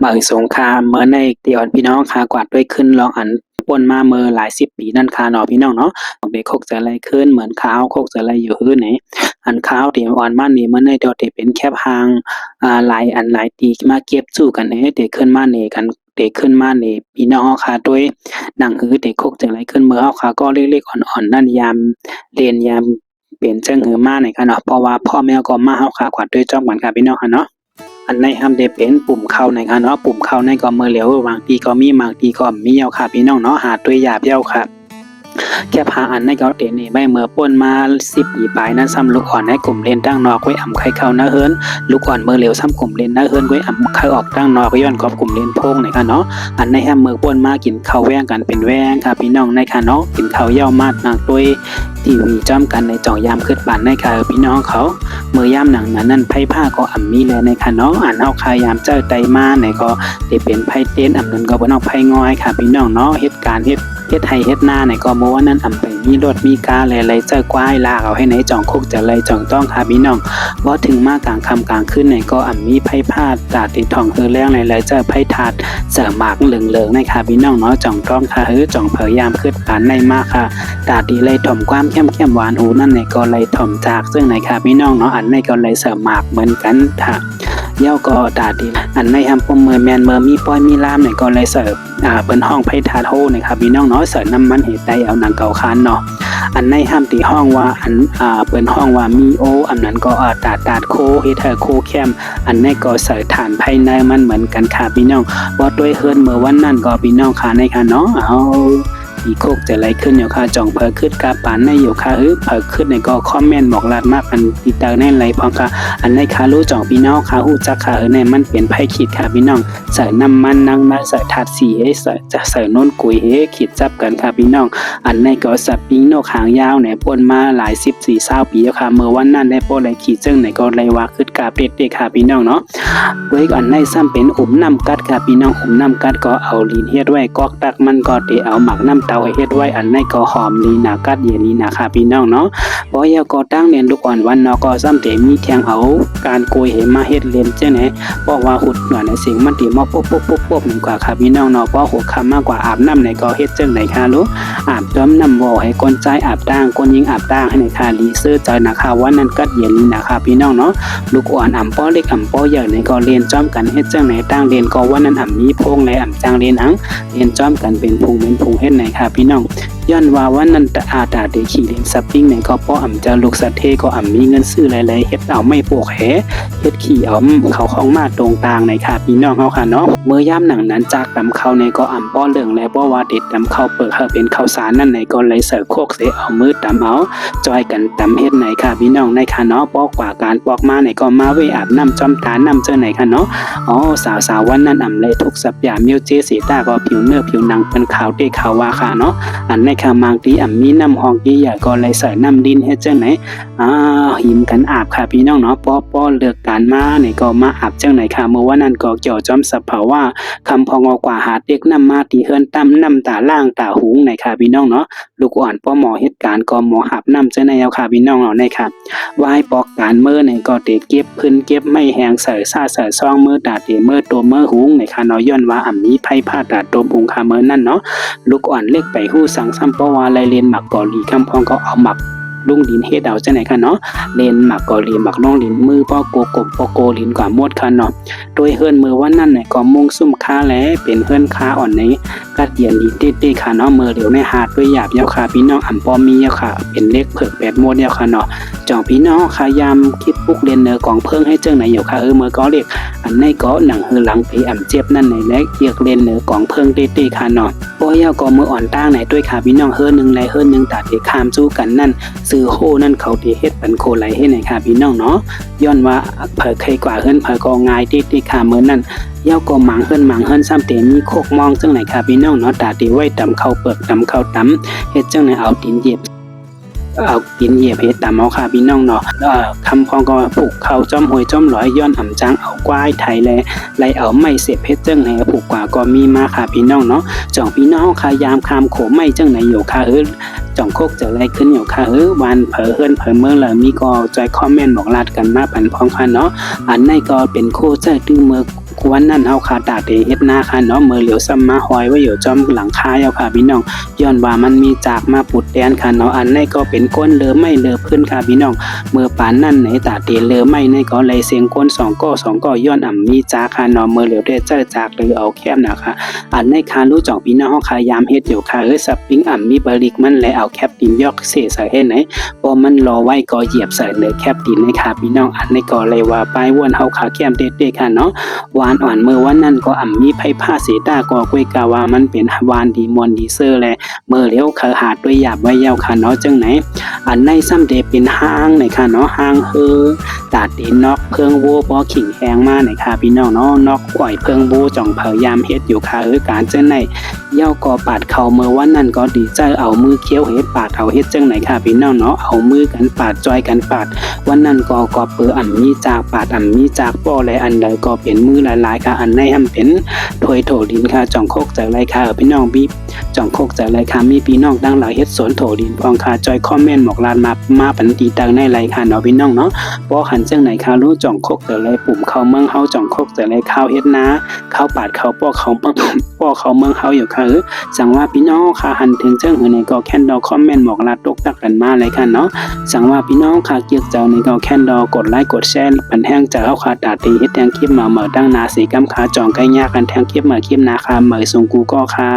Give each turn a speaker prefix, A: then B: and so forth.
A: มาสงครามเมื่อในตีอ่อนพี่น้องคากวาดด้วยขึ้นลองอันป่นมาเมื่อหลายสิบปีนั่นคาเนาะพี่น้องเนาะเด็กโคกจะอะไรขึ้นเหมือนข้าวโคกจะอะไรอยู่ฮื้อไหนอันข้าวที่อ่อนมานี่เมื่อในเดียวเตเป็นแคบหางหลายอันหลายตีมาเก็บสู้กันเด็กขึ้นมาเนี่กันเด็กขึ้นมาเนี่พี่น้องคาด้วยหนังฮื้อเด็กโคกจะอะไรขึ้นเมื่อเอาคาก็เล็กๆอ่อนๆนั่นยามเรียนยามเปลี่ยนเจ้งหือมาในกันเนาะเพราะว่าพ่อแม่ก็มาเฮาคากวาดด้วยจ้องกันค่ะพี่น้องค่ะเนาะอันในห้ามได้เป็นปุ่มเข้าในค่ะเนาะปุ่มเข้าในก็มือเหลียวบางทีก็มีบางทีก็มีเอาค่ะพี่น้องเนาะหาตัวหยาบเย้าค่ะแค่พาอันในก็เตนี่ใบเมื่อป่นมา10ปีปลายนั้นซ้ำลูกอ่อนในกลุ่มเล่นตั้งนอกไว้อ่ำไข่เข้านะเฮิรนลูกอ่อนมือเหลียวซ้ำกลุ่มเล่นนะเฮิรนไว้อ่ำไข่ออกตั้งนอกย้อนกอบกลุ่มเล่นโพงในค่ะเนาะอันในห้ามมือป่นมากินข้าวแว่งกันเป็นแว่งค่ะพี่น้องในค่ะเนาะกินข้าวเย้ามาดนางตัวทีวีจ้อมกันในจ่องยามขึ้นบ้านในค่ะพี่น้องเขาเมื่อยามหนังนั้นไพ่ผ้าก็อ่ำมีแลในค่ะเนาะอันเฮาคายามเจ้าไตมาในก็ได้เป็นไพ่เต้นอ่ำนั้นก็บ่นอกไพ่งอยค่ะพี่น้องเนาะเหตุการณ์เฮ็ดไทยเฮ็ดหน้าในก็โมว่านั้นอ่ำไปมีรถมีกาหลายๆเจ้ากว้ายลากเอาให้ไหนจ่องโคกจะเลยจ่องต้องค่ะพี่น้องบ่ถึงมากลางค่ำกลางคืนในก็อ่ำมีไพ่ผ้าตาติดทองคือแรงหลายๆเจ้าไพ่ถาดเสือหมากเหลืองๆในค่ะพี่น้องเนาะจ่องต้องค่ะจ่องเผยยามขึ้นบ้านในมากค่ะตาดีเลยถ่อมความเข้มหวานหูนั่นในก็เลยถ่อมจากซึ่งในค่ะพี่น้องเนาะอันในก็เลยเสือหมากเหมือนกันค่ะเย้าก็ตาดีอันในทำปมเมื่อแมนเมื่อมีป้อยมีลามในก็เลยเสิร์ฟเป็นห้องไพ่ทาโฮนะครับพี่น้องเนาะเสิร์ฟน้ำมันเหตุใดเอาหนังเก่าคานเนาะอันในห้ามตีห้องว่าอันเป็นห้องว่ามีโออันนั้นก็ตาดโคเฮเธอโคแคมอันในก็เสิร์ฟฐานภายในมันเหมือนกันค่ะพี่น้องว่าด้วยเฮิร์นเมื่อวันนั้นก็พี่น้องค่ะในค่ะเนาะเอาอีโคกจะไรขึ้นอยู่ค่ะจ่องเผอขึ้นกาปานในอยู่ค่ะเผอขึ้นในก็คอมเมนต์บอกลาดมากอันติดตามในไรพร้อมค่ะอันในค่ะรู้จ่องพี่น้องค่ะฮู้จักค่ะในมันเปลี่ยนไพ่ขีดค่ะพี่น้องใส่น้ำมันนั่งมาใส่ถาดสีให้ใส่จะใส่น้นกุยให้ขีดจับกันค่ะพี่น้องอันในก็สับปิ้งนกหางยาวเนี่ยป่นมาหลาย14-20ปีแล้วค่ะเมื่อวันนั้นได้ป่นไรขีดซึ่งในก็ไรว่าขึ้นกาเป็ดเด็กค่ะพี่น้องเนาะไว้ก่อนในซ้ำเป็นอุ่มน้ำกัดค่ะพี่น้องอุ่มน้ำกัดก็เอาลีนเฮ็ดไว้กอกตักมันก็เตเอาหมักน้ำเตาเฮ็ดไว้อันในก็หอมลีนากัดเย็นลีนาค่ะพี่น้องเนาะบ่ยาก็ตั้งเรียนลูกอ่อนวันเนาะก็ซ้ำเตมีแทงเอาการโกยเหมาเฮ็ดเรียนจังไหนเพราะว่าหุดหน่อยในสิ่งมันติมาปุ๊บนี่กว่าค่ะพี่น้องเนาะเพราะหัวค่ำมากกว่าอาบน้ำในก็เฮ็ดจังไหนค่ะลูกอาบต้มน้ำบ่ให้คนใจอาบต่างคนยิงอาบต่างให้ในค่ะลีซื้อใจนะคะว่านั้นกัดเย็นลีนาค่ะพี่น้องเนาะลูกอ่อนอ่ำป้อเล็กอ่ำป้อใหญ่ในก็เรียนจ้อมกันเฮ็ดจังไหนตั้งเรียนก็ว่านั้นอ่ำมีโพงในอ่ำจางเรียนหังเรียนจ้อมกันเป็นพุงเฮ็ดไหนค่ะพี่น้องย้อนว่าวันนั้นอาตาได้ขี่เล่นซับปิ้งในก็ป้ออ่ำจะลูกสะเทก็อ่ำมีเงินซื้อหลายๆเฮ็ดเอาไม่ปวกแหเฮ็ดขี่เอาเขาของมาตรงต่างในค่ะพี่น้องเฮาค่ะเนาะเมื่อย่ำหนังนั้นจากตำเข้าในก็อ่ำป้อเหลืองและป้อว่าเด็ดตำเข้าเปิดเป็นข้าวสารนั่นในก็เลยเสิร์ฟโคกเสเอามือตำเอาจอยกันตำเฮ็ดไหนค่ะพี่น้องในค่ะเนาะป้อกว่าการปอกมาในก็มาไว้อาบน้ำจอมตาน้ำเจอไหนค่ะเนาะอ๋อสาววันนั้นอ่ำเลยทุกสัปยามิวเจสีตาก็ผิวเนื้อผิวหนังเป็นขาวได้ขาวว่าค่ะเนาะอันในค่ะบางทีอ่ำมีน้ำหองที่ใหญ่ก็เลยใส่น้ำดินเฮ็ดจังไหนหิมกันอาบค่ะพี่น้องเนาะป้อเลือกการมาเนี่ยก็มาอาบจังไหนค่ะเมื่อวันนั้นก็เกี่ยวจอมสับเผาว่าคำพองกว่าหาเด็กน้ำมาตีเฮิรนตั้มน้ำตาล่างตาหุงในค่ะพี่น้องเนาะลูกอ่อนป้อหมอเหตุการณ์ก็หมอหับน้ำจังไหนเอาค่ะพี่น้องเอาในค่ะวายปอกการเมื่อในก็เตะเก็บพื้นเก็บไม่แหงใส่ซาใส่ซองเมื่อตาเตะเมื่อตัวเมื่อหุงในค่ะเนาะย้อนว่าอ่ำนี้ไพ่ผ้าตาตัวหุงค่ะเมื่อนั่นเนาะลูกอ่อนเล็กไปหู้สั่งซ้ำป้อว่าไรเรียนหมักก่อหลีคำพองก็เอาหมักลุงดินเฮ็ดเอาจังไหนค่ะเนาะเลนหมักกอลีหมักน้องลินมือป้อโกกบป้อโกลินกว่ามดค่ะเนาะโดยเฮิรนมือว่านั่นเนี่ยก็มุ่งซุ่มค้าแลเป็นเฮิรนค้าอ่อนในกัดเย็นดีติค่ะเนาะมือเหลียวในหาดด้วยหยาบยาวค่ะพี่น้องอ่ำป้อมียาวค่ะเป็นเล็กเผือก8โมดยาวค่ะเนาะจ่องพี่น้องค่ะยามคิดปุกเรียนเนอกองเพิ่งให้จังไหนอยู่ค่ะมือก็เล็กอันในก็หนังหลังไปอ่ำเจ็บนั่นในเล็กเรียกเรียนเนอกองเพิ่งติค่ะเนาะป้อยาวก็มืออ่อนตั้งไหนด้วยค่ะพี่น้องเฮิรนนึงไรเฮิรนนึงตัดเด็กข้ามสู้กันนั่นซื้อโหนั่นเขาที่เฮ็ดเป็นโคไหลให้ไหนค่ะพี่น้องเนาะย้อนว่าเผอใครกว่าเฮิรนเผอก็ง่ายติค่ะเมื่อนั้นเย้าก็หมางเฮิรนซ้ำเต็มมีโคกมองจังไหนค่ะพี่น้องเนาะตาตีไว้ตำเข้าเปิกตำเข้าตำเฮ็ดจังไหนเอาดินเหยียบเฮ็ดตามเอาค่ะพี่น้องเนาะคำพองก็ผูกเข้าจ้อมหวยจ้อมหลอยย้อนอ่ำจังเอากวายไทยแลไล่เอาไม้เสียบเฮ็ดจังไหนผูกกว่าก็มีมาค่ะพี่น้องเนาะจ่องพี่น้องค่ะยามคามโขไม่จังไหนอยู่ค่ะจ่องโคกจะไรขึ้นอยู่ค่ะวันเผอเฮิรนเผอเมื่อเลยมีก็ใจคอมเมนต์บอกลาดกันมาปันพองค่ะเนาะอันในก็เป็นโคเจ้าตื้อเมื่อ กวนนั่นเฮาคาตาเตเฮ็ดนาค่ะเนาะมือเหลียวซ้ำมาหอยไว้อยู่จอมหลังคาเอาค่ะพี่น้องย้อนว่ามันมีจากมาปุดแดนค่ะเนาะอันนี้ก็เป็นก้นเลอไม่เลอพื้นค่ะพี่น้องเมื่อปานนั่นไหนตาเตเลอไม่ในก็เลยเสียงก้น2 ก็ย้อนมีจากค่ะเนาะมือเหลียวได้เจอจากหรือเอาแคบนะคะอันในคารู้จ่องพี่น้องเฮาคายามเฮ็ดอยู่ค่ะสปริงมีบริกมันและเอาแคปดินยอกเสใส่ให้ไหนพอมันรอไว้ก็เหยียบใส่เลยแคปดินในค่ะพี่น้องอันในก็เลยว่าป้ายว่นเฮาขาแก้มเด็ดๆค่ะเนาะหวานอ่อนเมื่อวันนั้นก็มีไผผ้าเสตาก็กวยกาว่ามันเป็นหวานดีมวนดีเซอร์แลเมื่อเลี้ยวเขาหาดด้วยหยาบไว้ยาวค่ะเนาะจังไหนอันในซ้ำเดเป็นห้างในค่ะเนาะห้างตาตีนอกเพิงโวบ่ขิงแหงมาในค่ะพี่น้องเนาะนอกก่อยเพิงโวจ่องเผายามเฮ็ดอยู่ค่ะการจังไหนเย้าก็ปาดเข่าเมื่อวันนั้นก็ดีใจเอามือเคี้ยวเฮ็ดปาดเอาเฮ็ดจังไหนค่ะพี่น้องเนาะเอามือกันปาดจอยกันปาดวันนั้นก็เปือมีจากปาดมีจากป้อและอันใดก็เป็นมือหลายๆค่ะอันในเป็นถ้วยโถดินค่ะจ่องโคกจากไรค่ะพี่น้องบีจ่องโคกจากไรค่ะมีพี่น้องดังหลายเฮ็ดสวนโถดินพองค่ะจอยคอมเมนต์บอกลานมาปันตีดังในไรค่ะเนาะพี่น้องเนาะป้อหันจังไหนค่ะรู้จ่องโคกจากไรปุ่มเข้าเมืองเฮาจ่องโคกจากไรข้าวเฮ็ดนาข้าวปาดข้าวป้อเขาป้อเขาเมืองเฮาอยู่ค่ะสั่งว่าพี่น้องค่ะหันถึงจังในก็แค่นดอคอมเมนต์บอกลาตกตักกันมาเลยค่ะเนาะสั่งว่าพี่น้องค่ะเกี่ยวเจ้าในก็แค่นดอกดไลค์กดแชร์ปันแห้งจากเอาค่ะตาตีเฮ็ดแทงคลิปมาตั้งนาสีกำขาจ่องไก่ยากกันแทงคลิปมาคลิปนาค่ะเหมยทรงกูก็ค่ะ